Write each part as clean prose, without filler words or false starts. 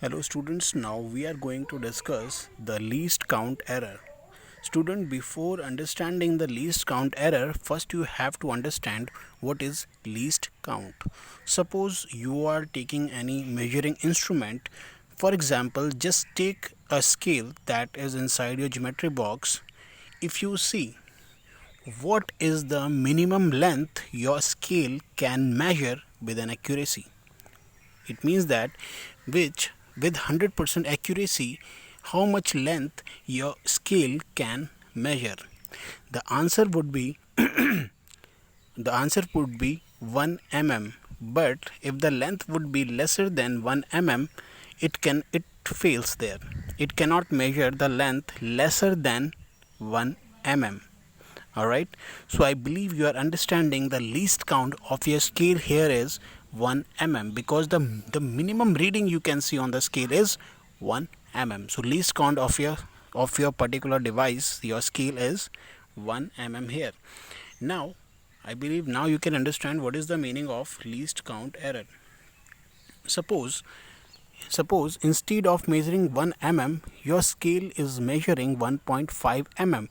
Hello students, now we are going to discuss the least count error. Student, before understanding the least count error, first you have to understand what is least count. Suppose you are taking any measuring instrument. For example, just take a scale that is inside your geometry box. If you see what is the minimum length your scale can measure with an accuracy, it means that which with 100% accuracy how much length your scale can measure. The answer would be the answer would be 1 mm, but if the length would be lesser than 1 mm, it fails there. It cannot measure the length lesser than 1 mm. Alright, so I believe you are understanding the least count of your scale here is 1 mm, because the minimum reading you can see on the scale is 1 mm. So least count of your particular device, your scale is 1 mm here. Now I believe now you can understand what is the meaning of least count error. Suppose instead of measuring 1 mm, your scale is measuring 1.5 mm,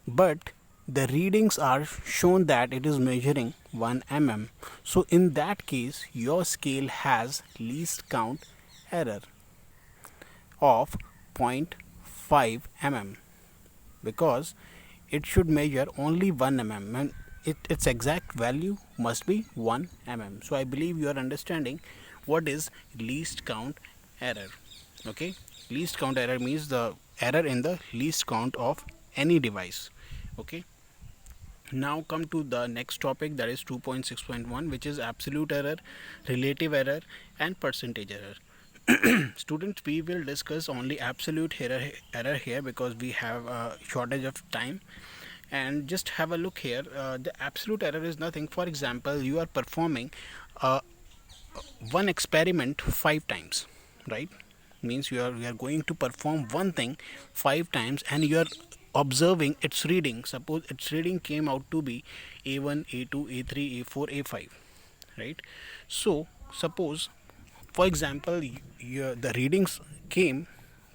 but the readings are shown that it is measuring 1 mm. So in that case your scale has least count error of 0.5 mm, because it should measure only 1 mm and its exact value must be 1 mm. So I believe you are understanding what is least count error. Okay, least count error means the error in the least count of any device. Okay, now come to the next topic, that is 2.6.1, which is absolute error, relative error and percentage error. Students, we will discuss only absolute error here because we have a shortage of time. And just have a look here. The absolute error is nothing. For example, you are performing one experiment 5 times, right? Means you are going to perform one thing 5 times and you are observing its reading. Suppose its reading came out to be A1, A2, A3, A4, A5, right? So suppose, for example, the readings came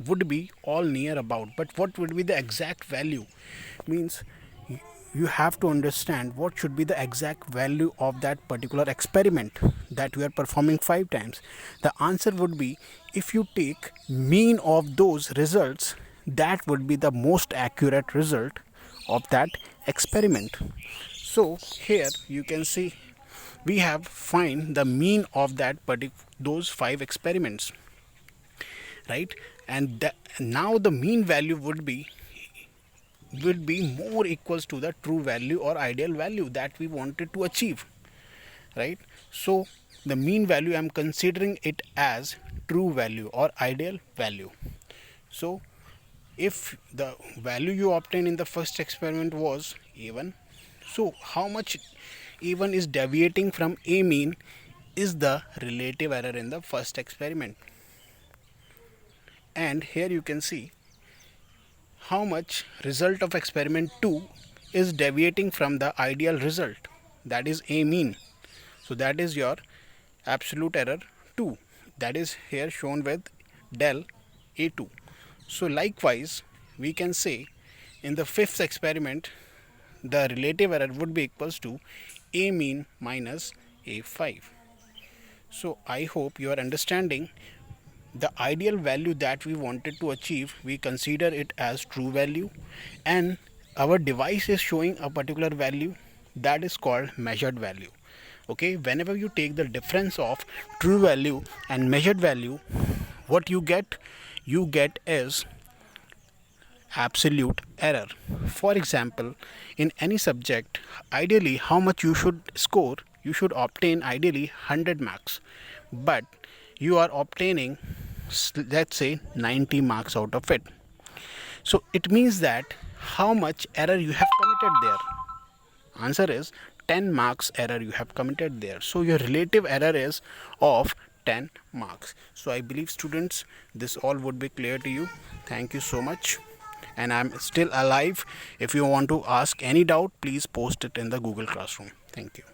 would be all near about, but what would be the exact value? Means you have to understand what should be the exact value of that particular experiment that we are performing 5 times. The answer would be, if you take mean of those results, that would be the most accurate result of that experiment. So here you can see we have find the mean of those 5 experiments, right? And now the mean value would be more equals to the true value or ideal value that we wanted to achieve, right? So the mean value, I'm considering it as true value or ideal value. So if the value you obtained in the first experiment was A1, so how much A1 is deviating from A mean is the relative error in the first experiment. And here you can see how much result of experiment 2 is deviating from the ideal result, that is A mean. So that is your absolute error 2, that is here shown with del A2. So likewise we can say in the fifth experiment the relative error would be equals to A mean minus A5. So I hope you are understanding the ideal value that we wanted to achieve. We consider it as true value, and our device is showing a particular value that is called measured value. Okay, whenever you take the difference of true value and measured value, what you get is absolute error. For example, in any subject, ideally how much you should score, you should obtain ideally 100 marks, but you are obtaining, let's say, 90 marks out of it. So it means that how much error you have committed there? Answer is 10 marks error you have committed there. So your relative error is of 10 marks. So I believe students this all would be clear to you. Thank you so much, and I'm still alive. If you want to ask any doubt, please post it in the Google Classroom. Thank you.